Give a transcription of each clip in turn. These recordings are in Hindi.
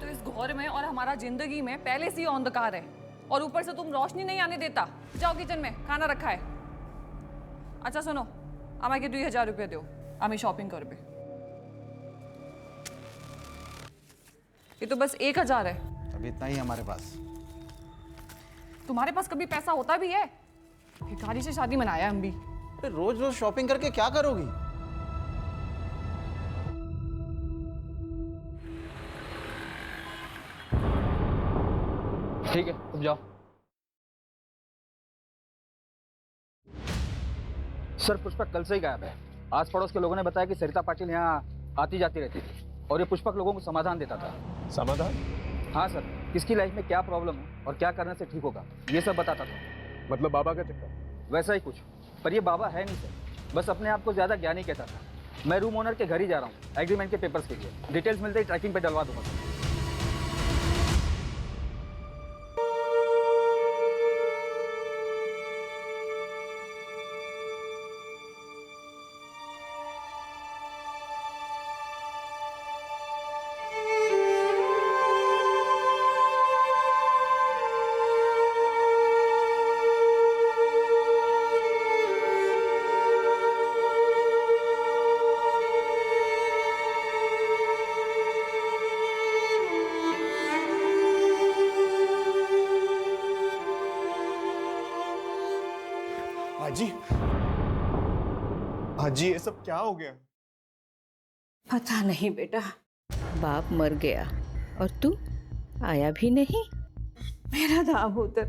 तो इस घर में और हमारा जिंदगी में पहले से ही अंधकार है और ऊपर से तुम रोशनी नहीं आने देता। जाओ किचन में, खाना रखा है। अच्छा सुनो, আমাকে 2000 रुपये दो, আমি शॉपिंग करबे। ये तो बस 1000 है। अभी इतना ही हमारे पास। तुम्हारे पास कभी पैसा होता भी है? भिखारी से शादी मनाया हम भी। रोज रोज शॉपिंग करके क्या करोगी? ठीक है, तुम जाओ। सर, पुष्पक कल से ही गायब है। आस पड़ोस के लोगों ने बताया कि सरिता पाटिल यहाँ आती जाती रहती थी और ये पुष्पक लोगों को समाधान देता था। समाधान? हाँ सर, किसकी लाइफ में क्या प्रॉब्लम है और क्या करने से ठीक होगा ये सब बताता था। मतलब बाबा का चक्कर? वैसा ही कुछ, पर ये बाबा है नहीं सर, बस अपने आप को ज्यादा ज्ञानी कहता था। मैं रूम ओनर के घर ही जा रहा हूँ एग्रीमेंट के पेपर्स के लिए। डिटेल्स मिलते ही ट्रैकिंग पे डलवा दूंगा। हाजी, हाजी ये सब क्या हो गया? पता नहीं बेटा, बाप मर गया और तू आया भी नहीं। मेरा दामोदर।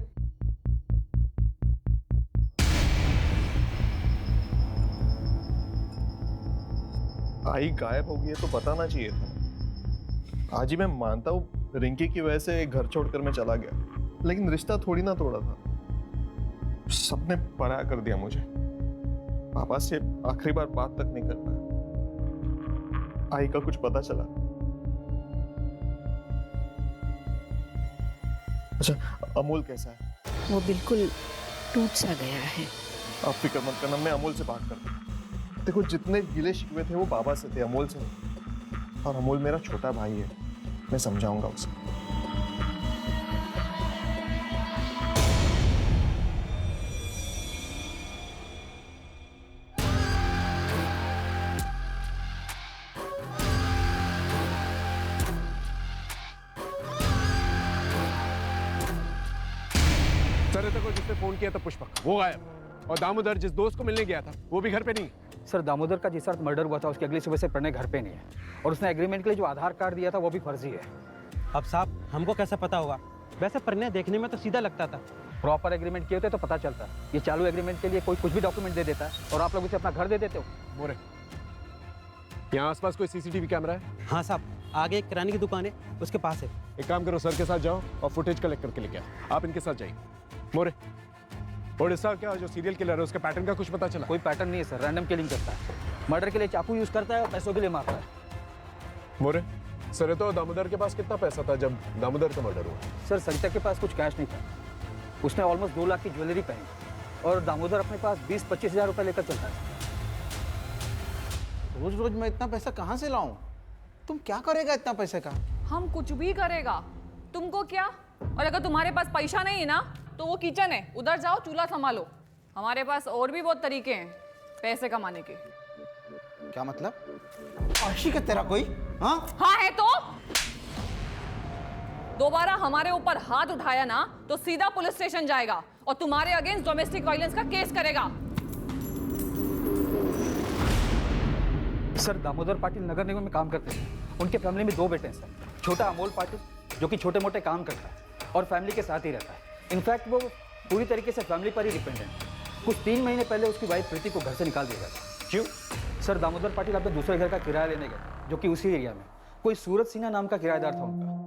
आई गायब हो गई है तो बताना चाहिए था। हाजी मैं मानता हूँ रिंकी की वजह से घर छोड़कर मैं चला गया, लेकिन रिश्ता थोड़ी ना तोड़ा था। सबने पराया कर दिया मुझे। पापा से आखिरी बार बात तक नहीं कर पाया। आई का कुछ पता चला? अच्छा, अमूल कैसा है? वो बिल्कुल टूट सा गया है। आप फिक्र मत करना, मैं अमूल से बात करता हूँ। देखो जितने गिले शिकवे थे वो बाबा से थे, अमूल से नहीं। और अमूल मेरा छोटा भाई है, मैं समझाऊंगा उसे। सरिता को जिसने फोन किया था पुष्पक, वो गायब। और दामोदर जिस दोस्त को मिलने गया था वो भी घर पे नहीं। सर, दामोदर का जिस रात मर्डर हुआ था उसकी अगली सुबह से प्रणय घर पे नहीं है और उसने एग्रीमेंट के लिए जो आधार कार्ड दिया था वो भी फर्जी है। अब साहब हमको कैसे पता होगा? वैसे प्रणय देखने में तो सीधा लगता था। प्रॉपर एग्रीमेंट किए होते तो पता चलता। ये चालू एग्रीमेंट के लिए कोई कुछ भी डॉक्यूमेंट दे देता है और आप लोग उसे अपना घर दे देते हो। मोरे, यहाँ आसपास कोई सीसीटीवी कैमरा है? हाँ साहब, आगे एक किराने की दुकान है, उसके पास है। एक काम करो, सर के साथ जाओ और फुटेज कलेक्ट करके लेके आओ। आप इनके साथ जाइए। मोरे, ओडिशा क्या जो सीरियल किलर है उसके पैटर्न का कुछ पता चला? कोई पैटर्न नहीं है सर, रैंडम किलिंग करता है। मर्डर के लिए चाकू यूज करता है और पैसों के लिए मारता है। मोरे, सरिता और दामोदर के पास कितना पैसा था जब दामोदर का मर्डर हुआ? सर, सरिता के पास कुछ कैश नहीं था। उसने ऑलमोस्ट 2 लाख की ज्वेलरी पहनी और दामोदर अपने पास 20-25 हजार रुपए लेकर चलता है। रोज रोज मैं इतना पैसा कहाँ से लाऊं? तुम क्या करेगा इतना पैसे का? हम कुछ भी करेगा, तुमको क्या? और अगर तुम्हारे पास पैसा नहीं है ना तो वो किचन है, उधर जाओ, चूल्हा संभालो। हमारे पास और भी बहुत तरीके हैं पैसे कमाने के। क्या मतलब? आशिक है तेरा कोई? हाँ हाँ है तो दोबारा हमारे ऊपर हाथ उठाया ना तो सीधा पुलिस स्टेशन जाएगा और तुम्हारे अगेंस्ट डोमेस्टिक वायलेंस का केस करेगा। सर, दामोदर पाटिल नगर निगम में काम करते थे। उनके फैमिली में 2 बेटे हैं सर। छोटा अमोल पाटिल जो कि छोटे मोटे काम करता है और फैमिली के साथ ही रहता है। इनफैक्ट वो पूरी तरीके से फैमिली पर ही डिपेंडेंट है। कुछ 3 महीने पहले उसकी वाइफ प्रीति को घर से निकाल दिया गया था। क्यों? सर, दामोदर पाटिल अपने दूसरे घर का किराया लेने गए जो कि उसी एरिया में कोई सूरज सिन्हा नाम का किराएदार था उनका।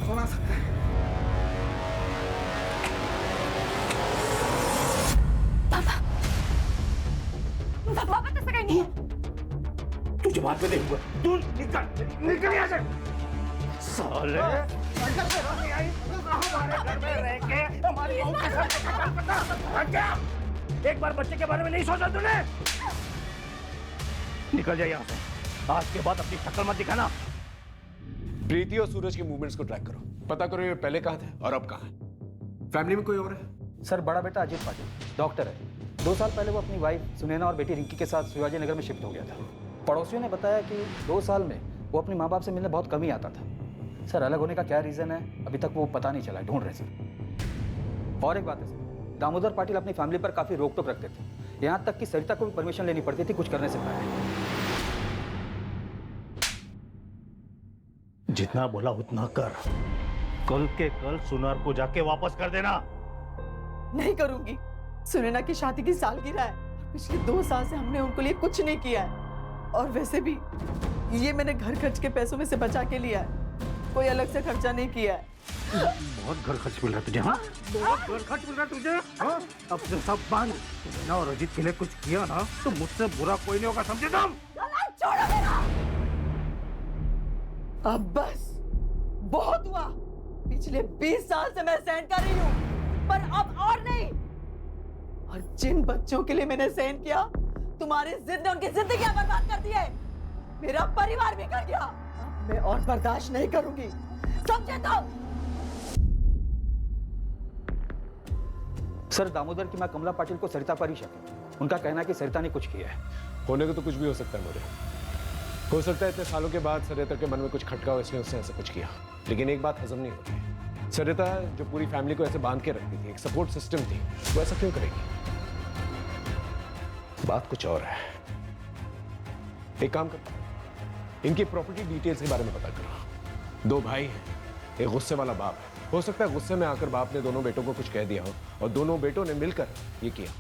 कौन आ सकता है? पापा कैसे कहीं नहीं? तुझे बात पे देखूंगा। तू निकल निकल यहाँ से। साले हमारे घर में रह के हमारी बहू के साथ क्या? एक बार बच्चे के बारे में नहीं सोचा तूने? निकल जाए यहाँ से। आज के बाद अपनी शक्ल मत दिखाना। प्रीति और सूरज के मूवमेंट्स को ट्रैक करो, पता करो ये पहले कहाँ थे और अब कहाँ है। फैमिली में कोई और है? सर बड़ा बेटा अजीत पाटिल डॉक्टर है। 2 साल पहले वो अपनी वाइफ सुनैना और बेटी रिंकी के साथ शिवाजी नगर में शिफ्ट हो गया था। पड़ोसियों ने बताया कि 2 साल में वो अपने माँ बाप से मिलने बहुत कम ही आता था। सर अलग होने का क्या रीज़न है अभी तक वो पता नहीं चला है, ढूंढ रहे सर। और एक बात है सर, दामोदर पाटिल अपनी फैमिली पर काफ़ी रोक टोक रखते थे, यहाँ तक कि सरिता को भी परमिशन लेनी पड़ती थी कुछ करने से पहले। जितना बोला उतना कर। कल के कल सुनार को जाके वापस कर देना। नहीं करूंगी। सुनैना की शादी की सालगिरह है। पिछले 2 साल से हमने उनको लिए कुछ नहीं किया है। और वैसे भी ये मैंने घर खर्च के पैसों में से बचा के लिया है, कोई अलग से खर्चा नहीं किया है। बहुत घर खर्च मिल रहा है तुझे? हाँ, बहुत घर खर्च मिल रहा है तुझे? हाँ? अब से सब बांध। सुनैना और अजीत के लिए कुछ किया ना तो मुझसे बुरा कोई नहीं होगा, समझे तुम? छोड़ो मेरा। अब बस बहुत हुआ। पिछले 20 साल से मैं सहन कर रही हूँ, पर अब और नहीं। और जिन बच्चों के लिए मैंने सहन किया, तुम्हारी जिद ने उनकी जिंदगियां बर्बाद कर दी है। मेरा परिवार भी कर गया। अब मैं और बर्दाश्त नहीं करूंगी, समझे तुम? सर दामोदर की मां कमला पाटिल को सरिता पर ही शक है। उनका कहना है कि सरिता ने कुछ किया है। होने को तो कुछ भी हो सकता है मोरे। हो सकता है इतने सालों के बाद सरिता के मन में कुछ खटका हो इसलिए उसने ऐसा कुछ किया। लेकिन एक बात हजम नहीं होती, सरिता जो पूरी फैमिली को ऐसे बांध के रखती थी, एक सपोर्ट सिस्टम थी, वो ऐसा क्यों करेगी? बात कुछ और है। एक काम करो, इनकी प्रॉपर्टी डिटेल्स के बारे में पता करो। 2 भाई हैं, एक गुस्से वाला बाप है। हो सकता है गुस्से में आकर बाप ने दोनों बेटों को कुछ कह दिया हो और दोनों बेटों ने मिलकर ये किया।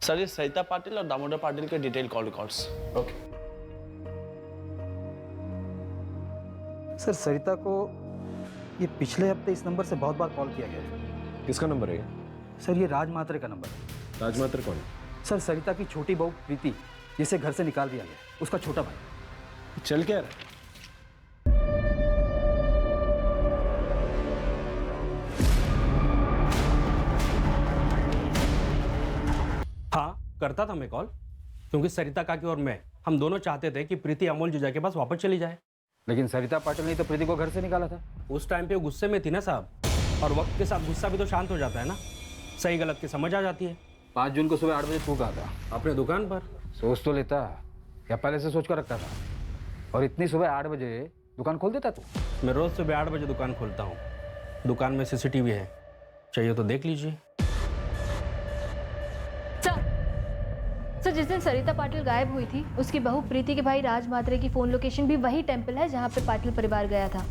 सर ये सरिता पाटिल और दामोदर पाटिल के detail call records. Okay. Sir Sarita को ये पिछले हफ्ते इस नंबर से बहुत बार कॉल किया गया है। किसका नंबर है ये? सर ये राज मात्रे का नंबर है। राज मात्रे कौन है? सर सरिता की छोटी बहू प्रीति, जिसे घर से निकाल दिया गया, उसका छोटा भाई। चल क्या रहा है? हाँ करता था मैं कॉल, क्योंकि सरिता काकी और मैं हम दोनों चाहते थे कि प्रीति अमोल जुजा के पास वापस चली जाए। लेकिन सरिता पाटिल ने तो प्रीति को घर से निकाला था। उस टाइम पे वो गुस्से में थी ना साहब, और वक्त के साथ गुस्सा भी तो शांत हो जाता है ना, सही गलत की समझ आ जाती है। 5 जून को सुबह 8 बजे तू कहा था अपने दुकान पर। सोच तो लेता या पहले से सोच कर रखता था? और इतनी सुबह 8 बजे दुकान खोल देता तू? मैं रोज सुबह 8 बजे दुकान खोलता हूँ। दुकान में CCTV है, चाहिए तो देख लीजिए। सर जिस दिन सरिता पाटिल गायब हुई थी, उसकी बहू प्रीति के भाई राज मात्रे की फोन लोकेशन भी वही टेंपल है जहाँ पे पाटिल परिवार गया था।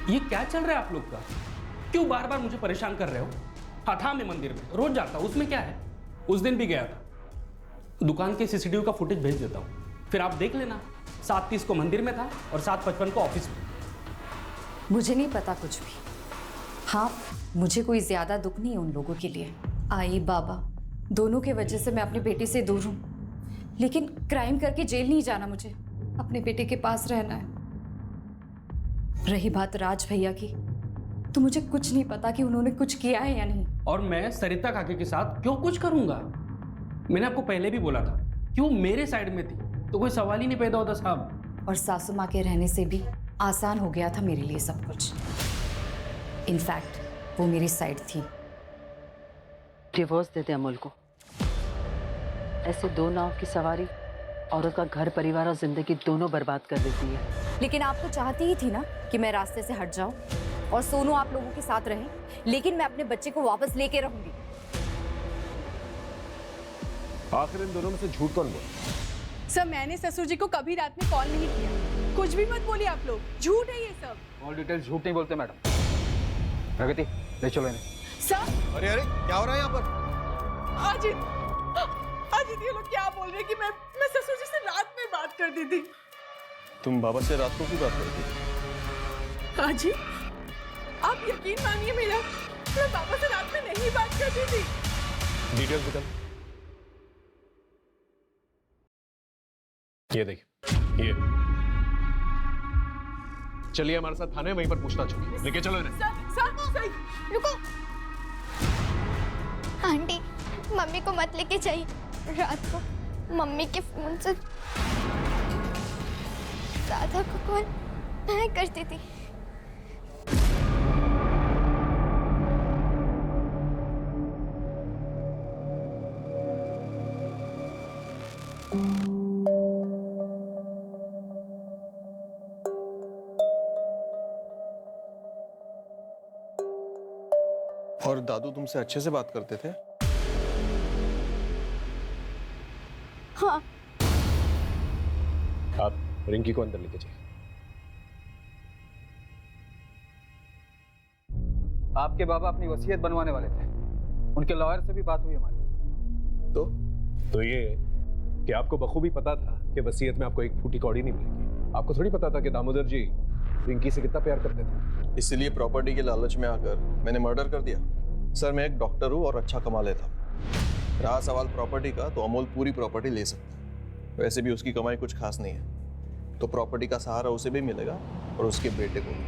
ये क्या चल रहा है आप लोग का? क्यों बार बार मुझे परेशान कर रहे हो? हाँ था मैं मंदिर में रोज जाता हूँ, उसमें क्या है? उस दिन भी गया था। दुकान के CCTV का फुटेज भेज देता हूँ, फिर आप देख लेना। 7:30 को मंदिर में था और 7:55 को ऑफिस में। मुझे नहीं पता कुछ भी। हाँ मुझे कोई ज्यादा दुख नहीं है उन लोगों के लिए। आई बाबा दोनों के वजह से मैं अपनी बेटी से दूर हूँ, लेकिन क्राइम करके जेल नहीं जाना, मुझे अपने बेटे के पास रहना है। रही बात राज भैया की, तो मुझे कुछ नहीं पता कि उन्होंने कुछ किया है या नहीं। और मैं सरिता काकी के साथ क्यों कुछ करूंगा? मैंने आपको पहले भी बोला था, क्यों मेरे साइड में थी तो कोई सवाल ही नहीं पैदा होता साहब। और सासू माँ के रहने से भी आसान हो गया था मेरे लिए सब कुछ। इनफैक्ट वो मेरी साइड थी। डिवोर्स दे दे अमोल को। ऐसे 2 नाव की सवारी औरत का घर परिवार और जिंदगी दोनों बर्बाद कर देती है। लेकिन आप तो चाहती ही थी ना कि मैं रास्ते से हट जाऊं और सोनू आप लोगों के साथ रहे, लेकिन मैं अपने बच्चे को वापस लेके रहूंगी। आखिर इन दोनों में से झूठ कौन बोला? सर मैंने ससुर जी को कभी रात में कॉल नहीं किया। कुछ भी मत बोलिए आप लोग, झूठ है ये सब। ऑल डिटेल्स झूठ नहीं बोलते मैडम। प्रगति ले चलो इन्हें। सर अरे अरे क्या हो रहा है यहाँ पर? अजीत ये लोग क्या बोल रहे हैं कि मैं ससुर जी से रात में बात कर दी थी। तुम बाबा से रात को क्यों बात करती? अजी आप यकीन मानिए मेरा, मैं बाबा से रात में नहीं बात करती थी। डिटेल्स बता। ये देख, ये चलिए हमारे साथ थाने, वहीं पर पूछताछ होगी। लेके चलो इन्हें। सर रुको। आंटी, मम्मी को मत लेके जाइए। रात को मम्मी के फोन से राधा को कॉल मैं करती थी। और दादू तुमसे अच्छे से बात करते थे? हाँ। आप रिंकी को अंदर लेके जाइए। आपके बाबा अपनी वसीयत बनवाने वाले थे, उनके लॉयर से भी बात हुई हमारी। तो ये कि आपको बखूबी पता था कि वसीयत में आपको एक फूटी कौड़ी नहीं मिलेगी। आपको थोड़ी पता था कि दामोदर जी रिंकी से कितना प्यार करते थे। इसीलिए प्रॉपर्टी के लालच में आकर मैंने मर्डर कर दिया। सर, मैं एक डॉक्टर हूँ और अच्छा कमा लेता। रहा सवाल प्रॉपर्टी का, तो अमोल पूरी प्रॉपर्टी ले सकता है। वैसे भी उसकी कमाई कुछ खास नहीं है, तो प्रॉपर्टी का सहारा उसे भी मिलेगा और उसके बेटे को भी।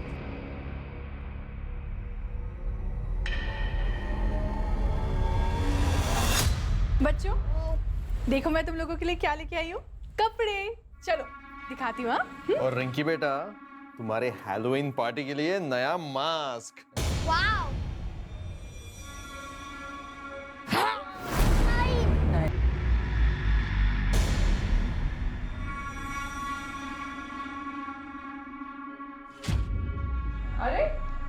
बच्चों, देखो मैं तुम लोगों के लिए क्या लेके आई हूँ। कपड़े। चलो दिखाती हूँ। हाँ, और रिंकी बेटा, तुम्हारे हैलोवीन पार्टी के लिए नया मास्क। वाओ। अरे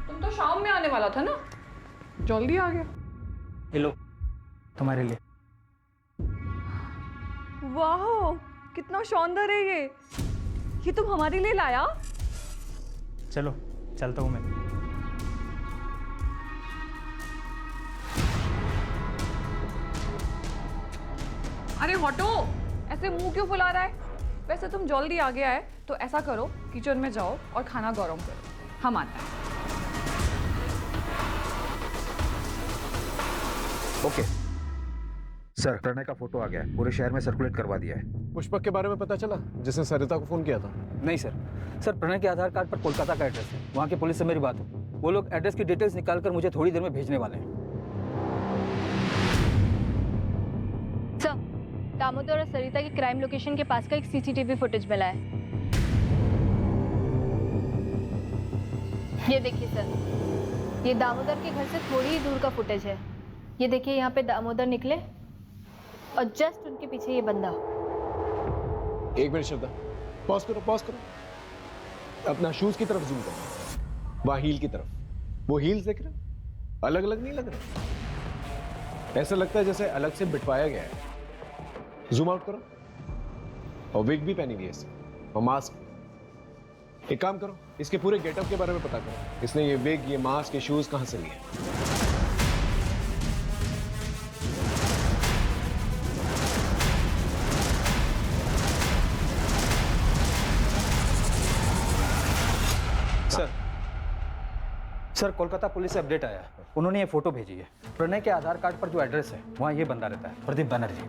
तुम तो शाम में आने वाला था ना, जल्दी आ गया। हेलो, तुम्हारे लिए। वाह, कितना शानदार है ये तुम हमारे लिए लाया? चलो चलता हूँ मैं। अरे हटो, ऐसे मुंह क्यों फुला रहा है? वैसे तुम जल्दी आ गया है तो ऐसा करो, किचन में जाओ और खाना गरम करो, हम आते हैं। ओके सर, प्रणय का फोटो आ गया है, पूरे शहर में सर्कुलेट करवा दिया है। पुष्पक के बारे में पता चला, जिसने सरिता को फोन किया था? नहीं सर, प्रणय के आधार कार्ड पर कोलकाता का एड्रेस है। वहाँ की पुलिस से मेरी बात हुई, वो लोग एड्रेस की डिटेल्स निकालकर मुझे थोड़ी देर में भेजने वाले हैं। सर, दामोदर और सरिता की क्राइम लोकेशन के पास का एक सीसीटीवी फुटेज मिला है। ये देखिए सर, ये दामोदर के घर से थोड़ी ही दूर का फुटेज है। ये देखिए, यहाँ पे दामोदर निकले और जस्ट उनके पीछे ये बंदा। एक मिनट श्रद्धा, पॉज करो। अपना शूज की तरफ जूम करो, वहाँ हील की तरफ। वो हील्स देख रहे हो? अलग अलग नहीं लग रहे, ऐसा लगता है जैसे अलग से बिठवाया गया है। जूम आउट करो। और विग भी पहनी हुई है इसने, और मास्क। एक काम करो, इसके पूरे गेटअप के बारे में पता करो। इसने ये विग, ये मास्क, ये शूज कहाँ से लिए? सर, कोलकाता पुलिस से अपडेट आया है, उन्होंने ये फोटो भेजी है। प्रणय के आधार कार्ड पर जो एड्रेस है वहाँ ये बंदा रहता है, प्रदीप बनर्जी।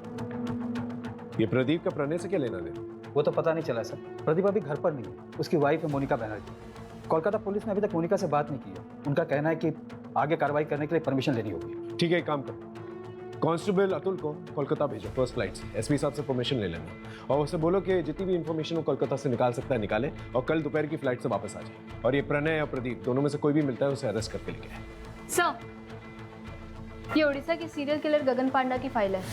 ये प्रदीप का प्रणय से क्या लेना देना? वो तो पता नहीं चला सर, प्रदीप अभी घर पर नहीं है, उसकी वाइफ है मोनिका बनर्जी। कोलकाता पुलिस ने अभी तक मोनिका से बात नहीं की है। उनका कहना है कि आगे कार्रवाई करने के लिए परमिशन लेनी होगी। ठीक है, एक काम करो, कांस्टेबल अतुल को कोलकाता भेजो फर्स्ट फ्लाइट से। एसपी साहब से परमिशन ले लेना और उससे बोलो कि जितनी भी इंफॉर्मेशन वो कोलकाता से निकाल सकता है निकाले, और कल दोपहर की फ्लाइट से वापस आ जाए। और ये प्रणय या प्रदीप दोनों में से कोई भी मिलता है उसे अरेस्ट करके लेके आए। सर, ये उड़ीसा की सीरियल किलर गगन पांडा की फाइल है।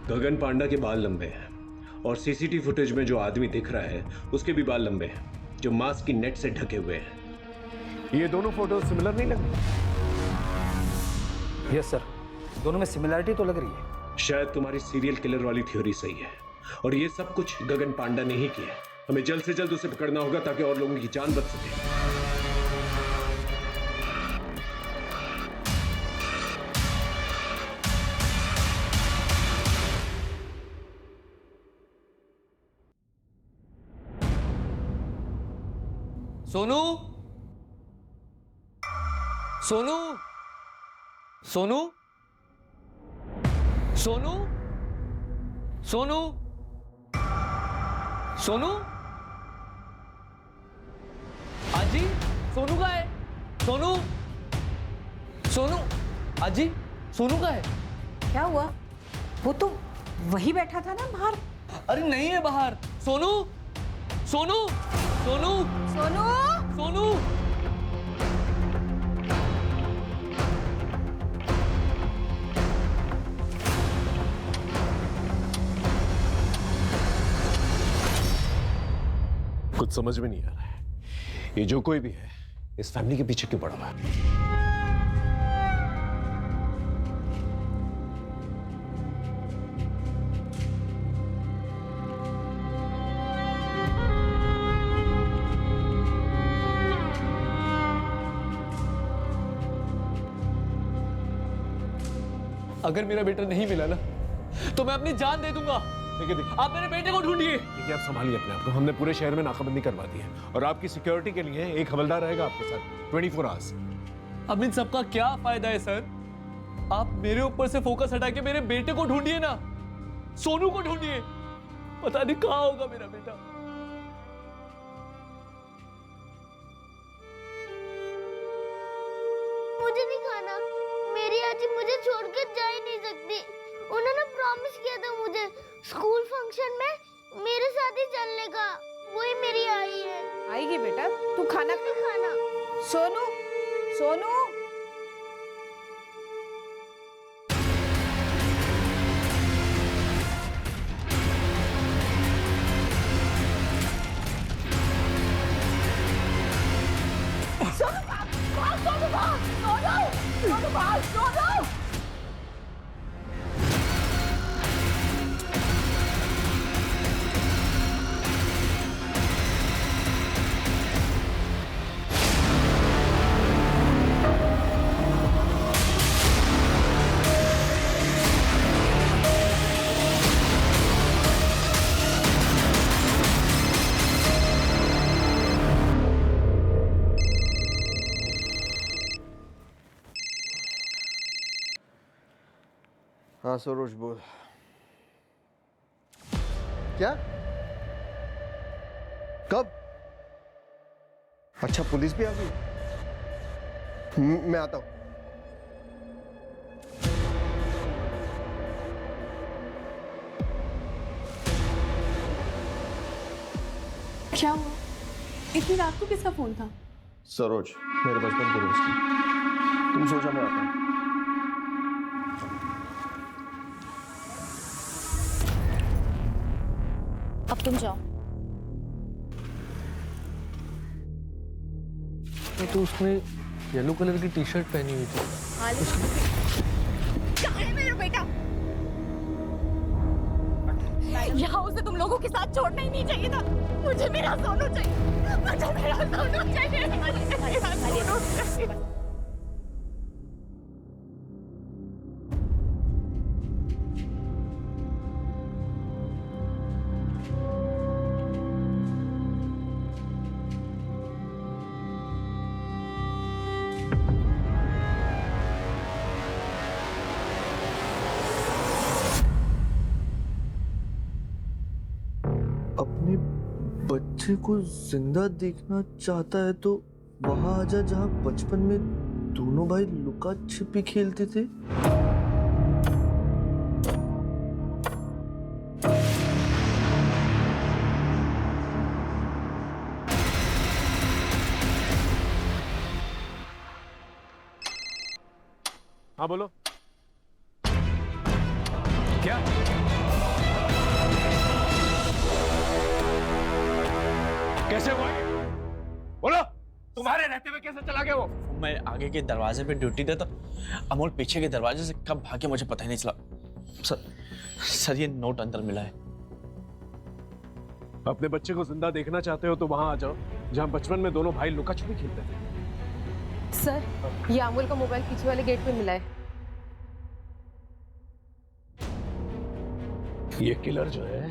गगन पांडा के बाल लंबे हैं और सीसीटीवी फुटेज में जो आदमी दिख रहा है उसके भी बाल लंबे हैं, जो मास्क की नेट से ढके हुए हैं। ये दोनों फोटो सिमिलर नहीं लग रही? यस सर, दोनों में सिमिलरिटी तो लग रही है। शायद तुम्हारी सीरियल किलर वाली थ्योरी सही है और ये सब कुछ गगन पांडा ने ही किया है। हमें जल्द से जल्द उसे पकड़ना होगा ताकि और लोगों की जान बच सके। सोनू, सोनू सोनू सोनू सोनू सोनू आजी सोनू का है सोनू सोनू आजी सोनू का है। क्या हुआ? वो तो वही बैठा था ना बाहर। अरे नहीं है बाहर। सोनू सोनू सोनू सोनू सोनू कुछ समझ में नहीं आ रहा है, ये जो कोई भी है इस फैमिली के पीछे क्यों पड़ा हुआ है? अगर मेरा बेटा नहीं मिला ना तो मैं अपनी जान दे दूंगा। देखिए आप मेरे बेटे को ढूंढिए। देखिए आप संभालिए अपने आप को, हमने पूरे शहर में नाकाबंदी करवा दी है और आपकी सिक्योरिटी के लिए एक हवलदार रहेगा आपके साथ 24 आवर्स। अब इन सबका क्या फायदा है सर? आप मेरे ऊपर से फोकस हटा के मेरे बेटे को ढूंढिए ना, सोनू को ढूंढिए। पता नहीं कहाँ होगा मेरा बेटा। मुझे नहीं खाना, मेरी आजी मुझे छोड़कर जा ही नहीं सकती। उन्होंने प्रॉमिस किया था मुझे स्कूल फंक्शन में मेरे साथ ही चलने का। वही मेरी आई है। आएगी बेटा, तू खाना नहीं खाना। सोनू सोनू हाँ सरोज बोल। क्या? कब? अच्छा पुलिस भी आ गई? मैं आता हूँ। क्या हुआ? इतनी रात को किसका फोन था? सरोज, मेरे बचपन के दोस्त हैं। तुम सोचा मैं आता हूँ। अब तुम जाओ। तो उसने येलो कलर की टी शर्ट पहनी हुई थी। कहाँ है मेरा बेटा? यहाँ उसे तुम लोगों के साथ छोड़ना ही नहीं चाहिए था। मुझे मेरा सोनू चाहिए। मुझे मेरा सोनू चाहिए। मेरा सोनू चाहिए। अपने बच्चे को जिंदा देखना चाहता है तो वहां आजा जहां बचपन में दोनों भाई लुका छिपी खेलते थे। हाँ बोलो। क्या? कैसे हुआ ये? बोलो, तुम्हारे रहते हुए कैसे चला गया वो? मैं आगे के दरवाजे पे ड्यूटी था तो अमोल पीछे के दरवाजे से कब भागे मुझे पता ही नहीं चला। सर ये नोट अंदर मिला है। अपने बच्चे को जिंदा देखना चाहते हो तो वहां आ जाओ जहां बचपन में दोनों भाई लुका छुपी खेलते थे। सर, ये अमोल का मोबाइल पीछे वाले गेट पे मिला है। ये किलर जो है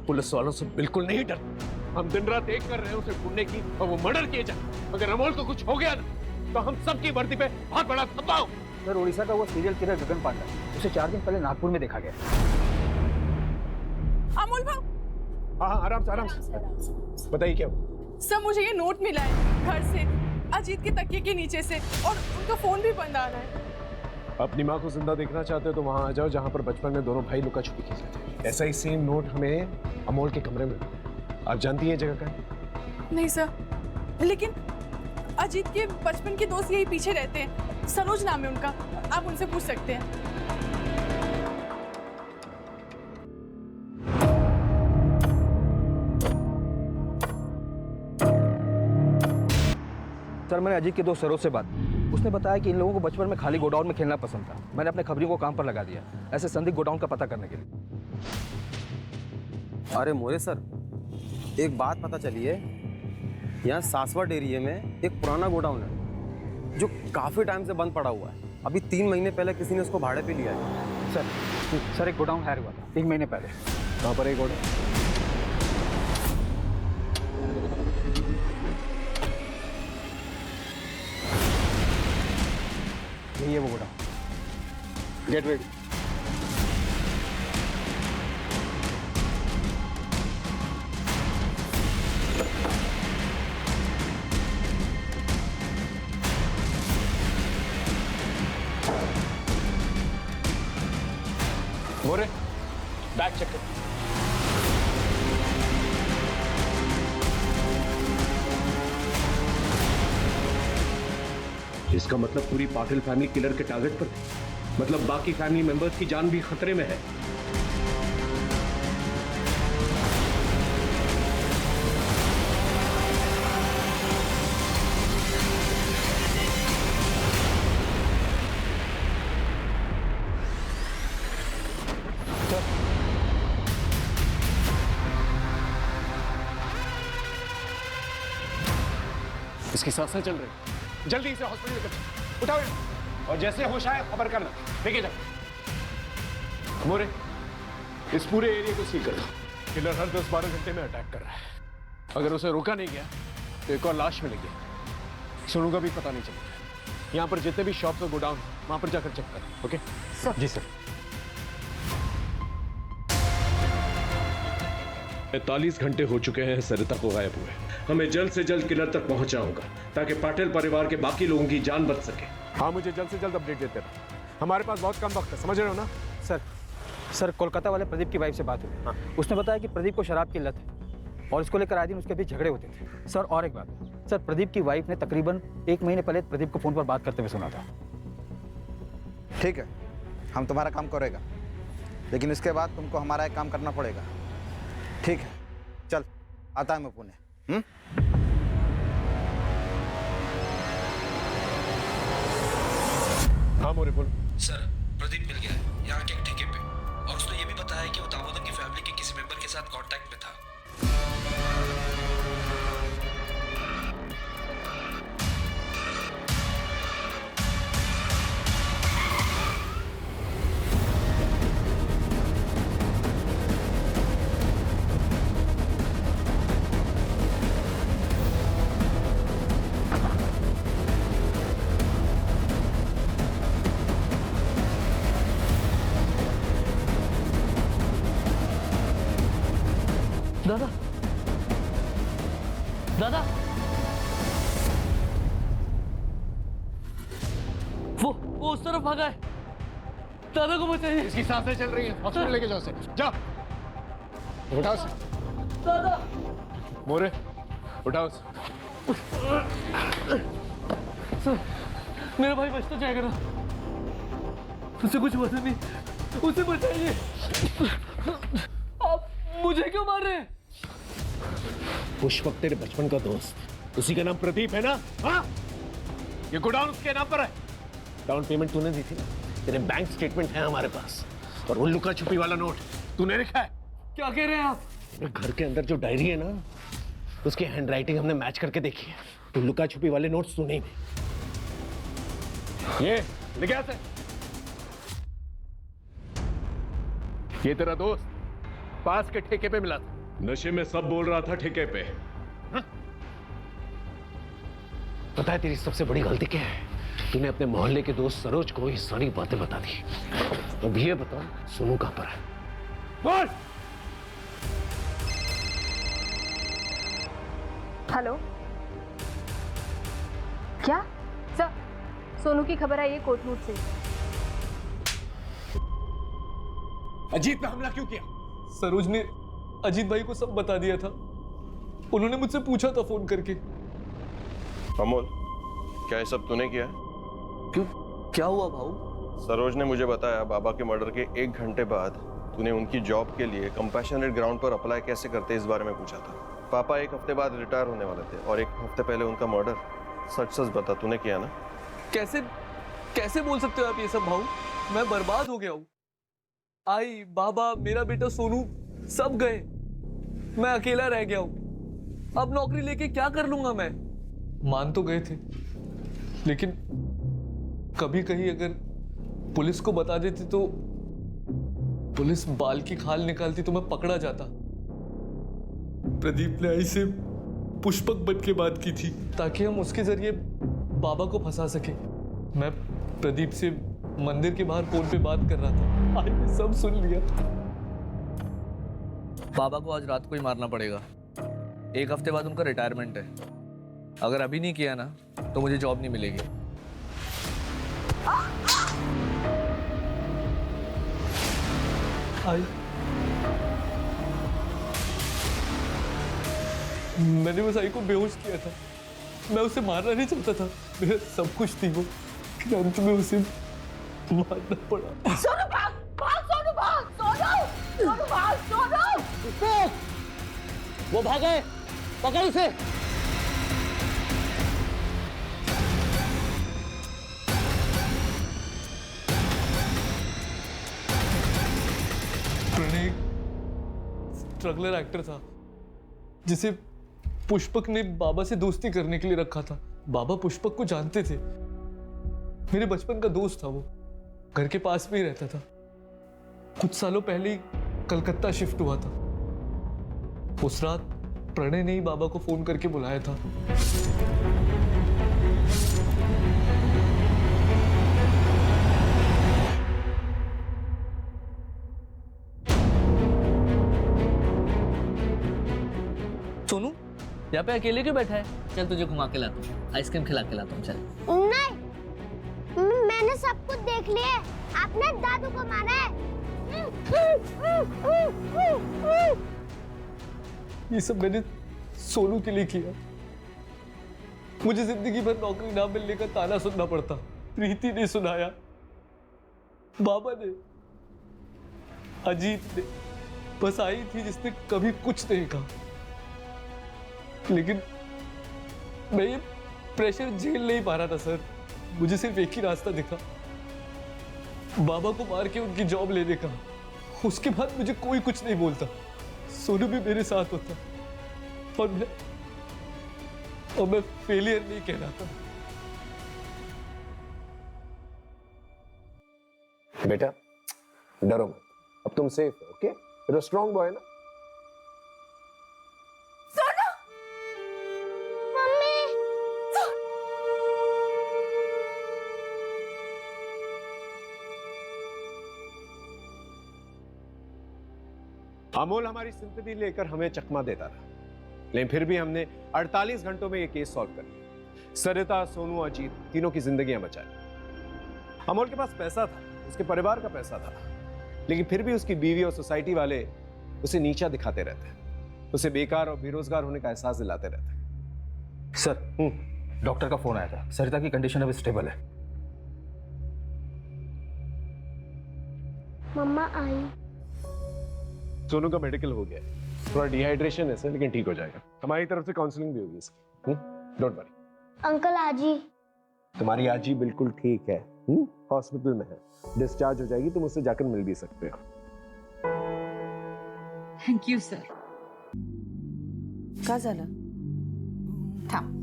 पुलिस वालों से बिल्कुल नहीं डरता। हम दिन रात एक कर रहे हैं उसे ढूंढने की और वो मर्डर किए जाए। अगर अमोल को कुछ हो गया ना तो हम सबकी वर्दी पे बहुत बड़ा धब्बा हो। सर उड़ीसा का वो सीरियल किलर गगन पांडा, उसे 4 दिन पहले नागपुर में देखा गया। अमोल भाव, हाँ आराम से बताइए क्या हुआ? सर मुझे ये नोट मिला है घर से, अजीत के तकिए के नीचे से, और उनका फोन भी बंद आ रहा है। अपनी माँ को जिंदा देखना चाहते हो तो वहां आ जाओ जहां पर बचपन में दोनों भाई लुका छुपी खेलते थे। ऐसा ही सेम नोट हमें अमोल के कमरे में, आप जानती है जगह का है? नहीं सर, लेकिन अजीत के बचपन के दोस्त यही पीछे रहते हैं, सरोज नाम है उनका, आप उनसे पूछ सकते हैं। सर मैंने अजीत के दोस्त सरोज से बात, उसने बताया कि इन लोगों को बचपन में खाली गोडाउन में खेलना पसंद था। मैंने अपने खबरियों को काम पर लगा दिया ऐसे संदिग्ध गोडाउन का पता करने के लिए। अरे मोरे सर, एक बात पता चली है, यहाँ सासवट एरिया में एक पुराना गोडाउन है जो काफ़ी टाइम से बंद पड़ा हुआ है। अभी 3 महीने पहले किसी ने उसको भाड़े पे लिया है। सर एक गोडाउन हायर हुआ था 3 महीने पहले। कहाँ पर है गोडाउन? यही है वो godown. Get ready. More, bag check कर। इसका मतलब पूरी पाटिल फैमिली किलर के टारगेट पर थी। मतलब बाकी फैमिली मेंबर्स की जान भी खतरे में है। इसकी सांसें चल रही, जल्दी इसे हॉस्पिटल लेकर उठाओ और जैसे होश आए खबर करना। देखिए जा मोरे, इस पूरे एरिया को सील कर दो। किलर हर 10-12 घंटे में अटैक कर रहा है। अगर उसे रोका नहीं गया तो एक और लाश मिलेगी। सोनू का भी पता नहीं चलेगा। यहाँ पर जितने भी शॉप्स और गोडाउन वहां पर जाकर चेक कर। Okay sir. जी सर। 45 घंटे हो चुके हैं सरिता को गायब हुए। हमें जल्द से जल्द किलर तक पहुंचना होगा ताकि पाटिल परिवार के बाकी लोगों की जान बच सके। हाँ मुझे जल्द से जल्द अपडेट देते रहो। हमारे पास बहुत कम वक्त है, समझ रहे हो ना? सर कोलकाता वाले प्रदीप की वाइफ से बात हुई। हाँ। उसने बताया कि प्रदीप को शराब की लत है और इसको लेकर आए दिन उसके बीच झगड़े होते थे। सर और एक बात, सर प्रदीप की वाइफ ने तकरीबन 1 महीने पहले प्रदीप को फोन पर बात करते हुए सुना था। ठीक है, हम तुम्हारा काम करेगा, लेकिन इसके बाद तुमको हमारा एक काम करना पड़ेगा। ठीक है, चल आता है मैं पुणे। हाँ मोरे बोल। सर प्रदीप मिल गया है यहाँ के एक ठेके पे, और उसने ये भी बताया कि वो दामोदर की फैमिली के किसी मेंबर के साथ कांटेक्ट में था। दादा, दादा, वो उस तरफ भागा है। दादा को बचाइए। इसकी सांसें चल रही हैं, हॉस्पिटल लेके जाओ उसे। जाओ, उठाओ उसे। दादा, मोरे उठाओ उसे। सर, मेरा भाई बच तो जाएगा ना? उसे कुछ हुआ नहीं, उसे बचाइए। आप मुझे क्यों मार रहे हैं? उस वक्त तेरे बचपन का दोस्त, उसी का नाम प्रदीप है ना? हाँ, ये गोडाउन उसके नाम पर है। डाउन पेमेंट तूने दी थी ना? तेरे बैंक स्टेटमेंट है हमारे पास, और वो लुका छुपी वाला नोट तूने लिखा है। क्या कह रहे हैं आप? घर के अंदर जो डायरी है ना, उसकी हैंडराइटिंग हमने मैच करके देखी है। तो लुका छुपी वाले नोट्स तूने ही दी। ये लिख गया से। ये तेरा दोस्त पास के ठेके पे मिला था। नशे में सब बोल रहा था ठेके पे। पता है तेरी सबसे बड़ी गलती क्या है? तूने अपने मोहल्ले के दोस्त सरोज को ये सारी बातें बता दी। अब ये बता सोनू कहां पर है? बोल। हेलो, क्या सर? सोनू की खबर आई है कोटनूर से। अजीत पे हमला क्यों किया? सरोज ने अजीत भाई को सब बता दिया था। उन्होंने मुझसे पूछा था फोन करके। अमोल, क्या ये सब तूने किया? क्यों, क्या हुआ भाऊ? सरोज ने मुझे बताया बाबा के मर्डर के 1 घंटे बाद तूने उनकी जॉब के लिए कंपैशनेट ग्राउंड पर अप्लाई कैसे करते इस बारे में पूछा था। पापा 1 हफ्ते बाद रिटायर होने वाले थे और 1 हफ्ते पहले उनका मर्डर। सच सच बता, तूने किया ना? कैसे कैसे बोल सकते हो आप ये सब भाऊ? मैं बर्बाद हो गया हूँ। आई, बाबा, मेरा बेटा सोनू सब गए। मैं अकेला रह गया हूँ। अब नौकरी लेके क्या कर लूंगा मैं? मान तो गए थे, लेकिन कभी कहीं अगर पुलिस को बता देती तो पुलिस बाल की खाल निकालती तो मैं पकड़ा जाता। प्रदीप ने आई से पुष्पक बन के बात की थी ताकि हम उसके जरिए बाबा को फंसा सके। मैं प्रदीप से मंदिर के बाहर फोन पे बात कर रहा था। आई ने सब सुन लिया। बाबा को आज रात को ही मारना पड़ेगा। 1 हफ्ते बाद उनका रिटायरमेंट है। अगर अभी नहीं किया ना तो मुझे जॉब नहीं मिलेगी। आई, मैंने बस आई को बेहोश किया था। मैं उसे मारना नहीं चाहता था। मेरा सब कुछ थी वो, लेकिन अंत में उसे मारना पड़ा। सोनू भाग, भाग सोनू भाग, सोनू, सोनू भाग, सोनू। वो भागे, पकड़ उसे। प्रणय स्ट्रगलर एक्टर था जिसे पुष्पक ने बाबा से दोस्ती करने के लिए रखा था। बाबा पुष्पक को जानते थे। मेरे बचपन का दोस्त था वो। घर के पास में ही रहता था। कुछ सालों पहले ही कलकत्ता शिफ्ट हुआ था। उस रात प्रणय ने ही बाबा को फोन करके बुलाया था। सोनू, यहाँ पे अकेले क्यों बैठा है? चल तुझे घुमा के लाता हूँ, आइसक्रीम खिला के लाता हूँ। चल। नहीं, मैंने सब कुछ देख लिया है। आपने दादू को मारा है। ये सब मैंने सोनू के लिए किया। मुझे जिंदगी भर नौकरी ना मिलने का ताना सुनना पड़ता। प्रीति ने सुनाया, बाबा ने, अजीत ने। बस आई थी जिसने कभी कुछ नहीं कहा। लेकिन मैं ये प्रेशर झेल नहीं पा रहा था सर। मुझे सिर्फ एक ही रास्ता दिखा, बाबा को मार के उनकी जॉब लेने का। उसके बाद मुझे कोई कुछ नहीं बोलता। सोनू भी मेरे साथ होता और मैं फेलियर नहीं कहलाता। बेटा डरो मत, अब तुम सेफ हो। Okay, you're a strong boy ना? अमोल हमारी सिंपैथी लेकर हमें चकमा देता रहा, लेकिन फिर भी हमने 48 घंटों में यह केस सॉल्व कर लिया। सरिता, सोनू, अजीत तीनों की जिंदगियां बचाई। अमोल के पास पैसा था, उसके परिवार का पैसा था, लेकिन फिर भी उसकी बीवी और सोसाइटी वाले उसे नीचा दिखाते रहते, उसे बेकार और बेरोजगार होने का एहसास दिलाते रहते। सर, डॉक्टर का फोन आया था। सरिता की कंडीशन अब स्टेबल है। मम्मा आई। सोनू का मेडिकल हो गया है, थोड़ा डिहाइड्रेशन है सर, लेकिन ठीक हो जाएगा। हमारी तरफ से काउंसलिंग भी होगी इसकी। Don't worry. अंकल आजी। तुम्हारी आजी बिल्कुल ठीक है, हॉस्पिटल में है, डिस्चार्ज हो जाएगी, तुम उससे जाकर मिल भी सकते हो। Thank you sir. का झालं? थांब।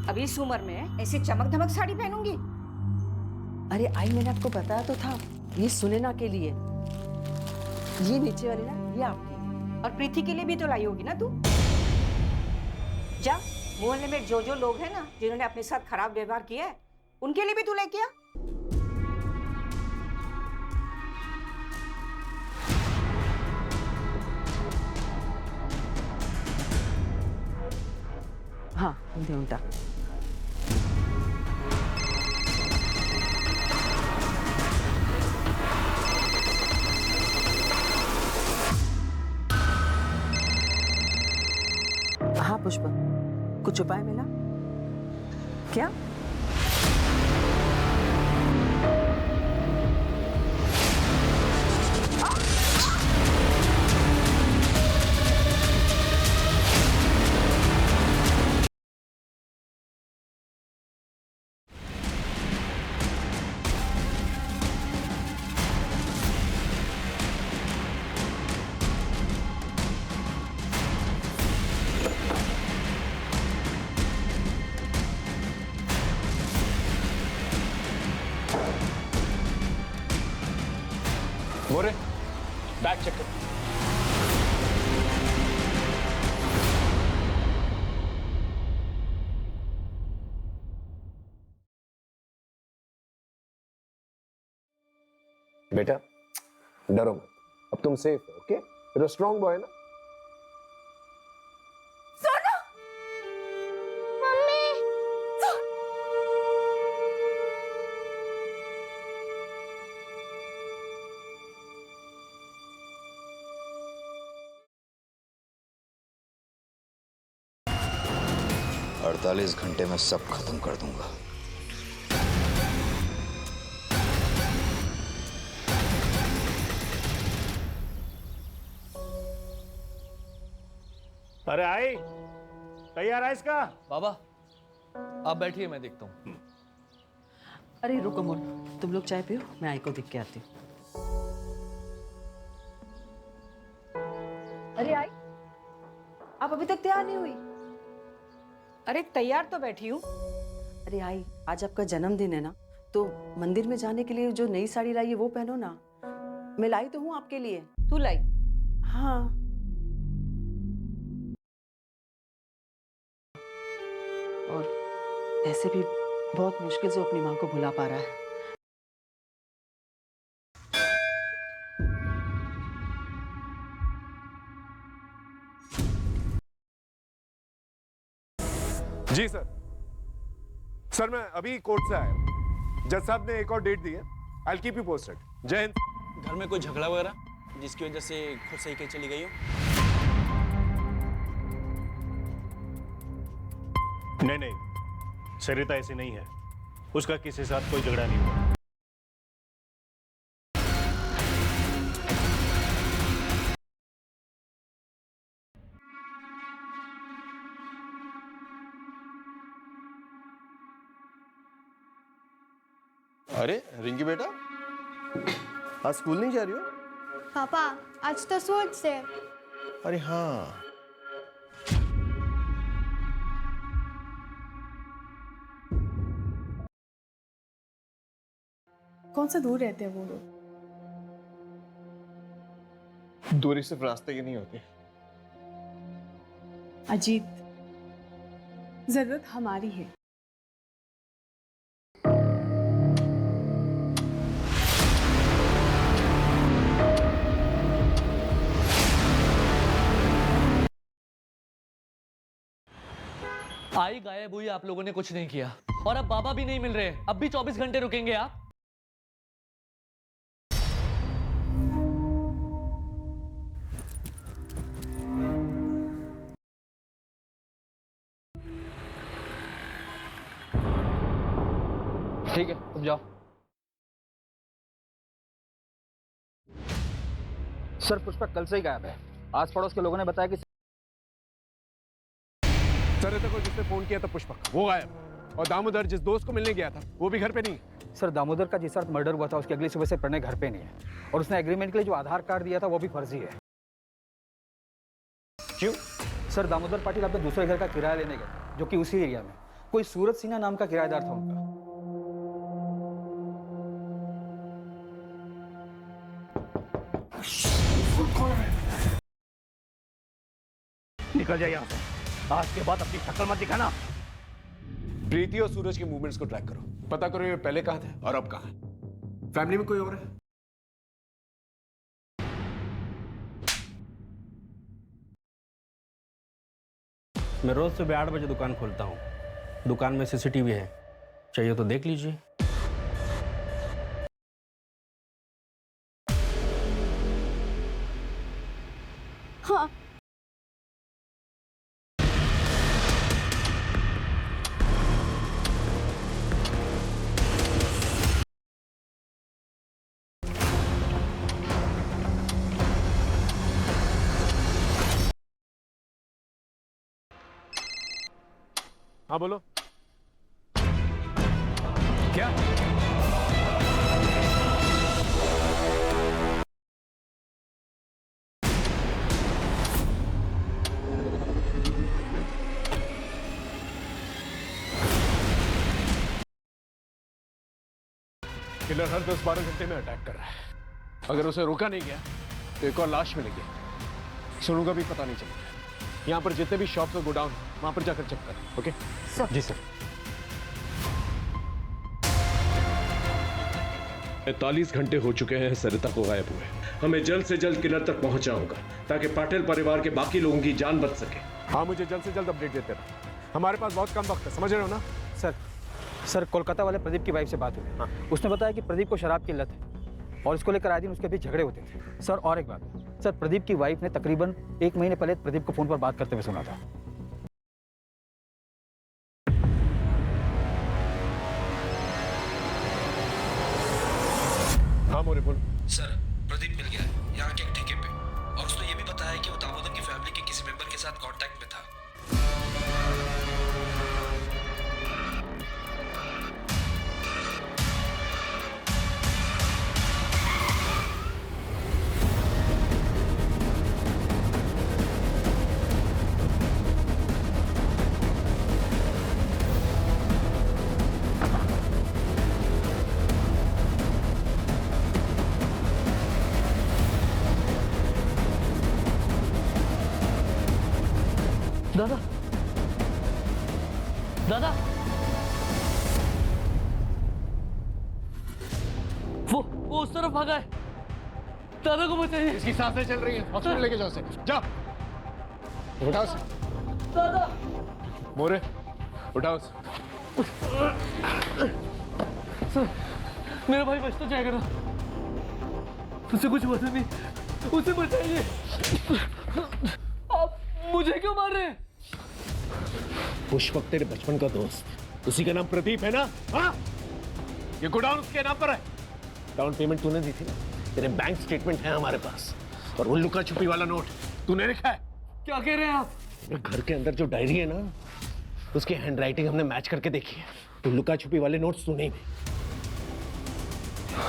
अब इस उम्र में ऐसी चमक धमक साड़ी पहनूंगी? अरे आई, मैंने आपको बताया तो था, ये सुनैना के लिए। ये नीचे वाली ना, ये आपकी। और प्रीति के लिए भी तो लाई होगी ना तू। जा, मोहल्ले में जो जो लोग हैं ना जिन्होंने अपने साथ खराब व्यवहार किया है, उनके लिए भी तू लेके आ। हाँ, दे उल्टा। हाँ पुष्पा, कुछ उपाय मिला क्या? मोरे, बैग चेक कर। बेटा डरो मत, अब तुम सेफ हो। Okay, you're a strong boy ना। सोनू, मम्मी। 48 घंटे में सब खत्म कर दूंगा। अरे आई, तैयार है इसका? बाबा आप बैठिए, मैं देखता हूँ। अरे रुको मोल, तुम लोग चाय पियो, मैं आई को देख के आती हूँ। अरे आई, आप अभी तक तैयार नहीं हुई? अरे तैयार तो बैठी हूँ। अरे आई, आज आपका जन्मदिन है ना, तो मंदिर में जाने के लिए जो नई साड़ी लाई है वो पहनो ना। मैं लाई तो हूँ आपके लिए। तू लाई? हाँ। और ऐसे भी बहुत मुश्किल से अपनी माँ को भुला पा रहा है। जी सर, मैं अभी कोर्ट से आया। जज साहब ने एक और डेट दी है। I'll keep you posted। जय हिंद। घर में कोई झगड़ा वगैरह जिसकी वजह से खुद सही के चली गई हो? नहीं, सरिता ऐसी नहीं है। उसका किसी के साथ कोई झगड़ा नहीं हुआ। अरे रिंकी बेटा, आज स्कूल नहीं जा रही हो? पापा आज तो स्पोर्ट्स है। अरे हाँ, कौन सा दूर रहते हैं वो लोग? दूरी सिर्फ रास्ते की नहीं होती। अजीत, जरूरत हमारी है। आई गायब हुई, आप लोगों ने कुछ नहीं किया, और अब बाबा भी नहीं मिल रहे। अब भी 24 घंटे रुकेंगे आप? ठीक है, तुम जाओ। सर, पुष्पा कल से ही गायब है। आस पड़ोस के लोगों ने बताया कि सरिता को जिसने फोन किया था पुष्पक, वो गायब। और दामोदर जिस दोस्त को मिलने गया था वो भी घर पे नहीं। सर, दामोदर का जिस रात मर्डर हुआ था उसकी अगली सुबह से प्रणय घर पे नहीं है, और उसने एग्रीमेंट के लिए जो आधार कार्ड दिया था वो भी फर्जी है। क्यों? सर, दामोदर पाटिल अपने दूसरे घर का किराया लेने गए, जो कि उसी एरिया में कोई सूरज सिन्हा नाम का किराएदार था उनका। निकल जाए यहाँ से। आज के बाद अपनी शक्ल मत दिखाना। प्रीति और सूरज के मूवमेंट्स को ट्रैक करो, पता करो ये पहले कहाँ थे और अब कहाँ है। फैमिली में कोई और है? मैं रोज सुबह 8 बजे दुकान खोलता हूँ। दुकान में सीसीटीवी है, चाहिए तो देख लीजिए। हाँ। हाँ बोलो। क्या? किलर हर 10-12 घंटे में अटैक कर रहा है। अगर उसे रोका नहीं गया तो एक और लाश मिलेगी। सोनू का भी पता नहीं चलेगा। यहाँ पर जितने भी शॉप्स और गोडाउन वहां पर जाकर चेक कर। Okay sir. जी सर। 45 घंटे हो चुके हैं सरिता को गायब हुए। हमें जल्द से जल्द किलर तक पहुंचना होगा ताकि पाटिल परिवार के बाकी लोगों की जान बच सके। हाँ, मुझे जल्द से जल्द अपडेट देते रहो। हमारे पास बहुत कम वक्त है, समझ रहे हो ना? सर कोलकाता वाले प्रदीप की वाइफ से बात हुई। हाँ। उसने बताया कि प्रदीप को शराब की लत है और इसको लेकर आए दिन उसके बीच झगड़े होते थे। सर और एक बात, सर प्रदीप की वाइफ ने तकरीबन 1 महीने पहले प्रदीप को फोन पर बात करते हुए सुना था। हाँ मोरे बोल। सर प्रदीप मिल गया है यहाँ के एक ठेके पे, और उसने ये भी बताया कि वो दामोदर की फैमिली के किसी मेंबर के साथ कांटेक्ट में था। दादा, दादा, वो उस तरफ भागा है। दादा को बचाइए। इसकी सांसें चल रही हैं, हॉस्पिटल लेके जाओ उसे। जाओ, उठाओ उसे। दादा, मोरे उठाओ उसे। सर, मेरा भाई बच तो जाएगा ना? उसे कुछ पता नहीं, उसे बचाइए। आप मुझे क्यों मार रहे हैं? पुष्पक तेरे बचपन का दोस्त, उसी का नाम प्रदीप है ना? हाँ, ये गोडाउन उसके नाम पर है। डाउन पेमेंट तूने दी थी ना? तेरे बैंक स्टेटमेंट है हमारे पास, और वो लुका छुपी वाला नोट तूने लिखा है। क्या कह रहे हैं आप? घर के अंदर जो डायरी है ना, उसकी हैंडराइटिंग हमने मैच करके देखी है। तो लुका छुपी वाले नोट्स तूने ही।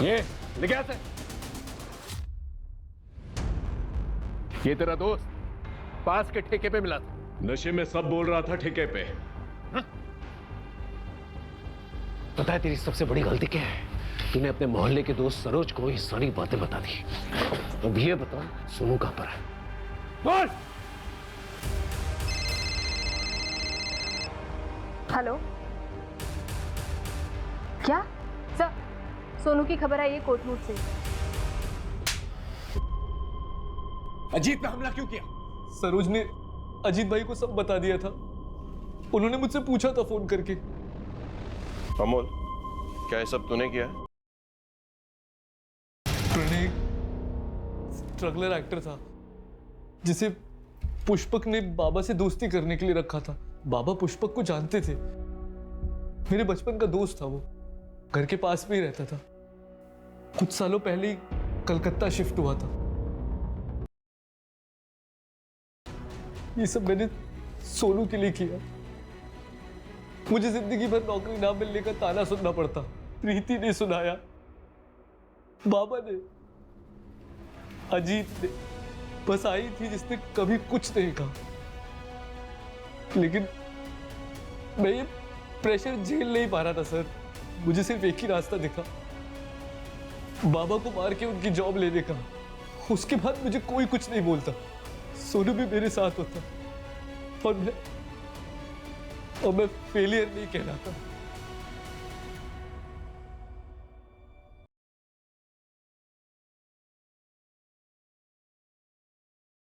ये लिखे ऐसे। ये तेरा दोस्त पास के ठेके पे मिला था। नशे में सब बोल रहा था ठेके पे। पता है तेरी सबसे बड़ी गलती क्या है? तूने अपने मोहल्ले के दोस्त सरोज को ये सारी बातें बता दी। अब ये बता, सोनू कहां पर है? बोल। हेलो, क्या सर? सोनू की खबर आई है कोटनूर से। अजीत पे हमला क्यों किया? सरोज ने अजीत भाई को सब बता दिया था। उन्होंने मुझसे पूछा था फोन करके। अमोल, क्या ये सब तूने किया? प्रणय स्ट्रगलर एक्टर था जिसे पुष्पक ने बाबा से दोस्ती करने के लिए रखा था। बाबा पुष्पक को जानते थे। मेरे बचपन का दोस्त था वो, घर के पास में ही रहता था। कुछ सालों पहले ही कलकत्ता शिफ्ट हुआ था। ये सब मैंने सोनू के लिए किया। मुझे जिंदगी भर नौकरी ना मिलने का ताना सुनना पड़ता। प्रीति ने सुनाया, बाबा ने, अजीत ने, बस आई थी जिसने कभी कुछ नहीं कहा। लेकिन मैं ये प्रेशर झेल नहीं पा रहा था सर। मुझे सिर्फ एक ही रास्ता दिखा, बाबा को मार के उनकी जॉब लेने का। उसके बाद मुझे कोई कुछ नहीं बोलता। सोनू भी मेरे साथ होता, और मैं फेलियर नहीं कहना था।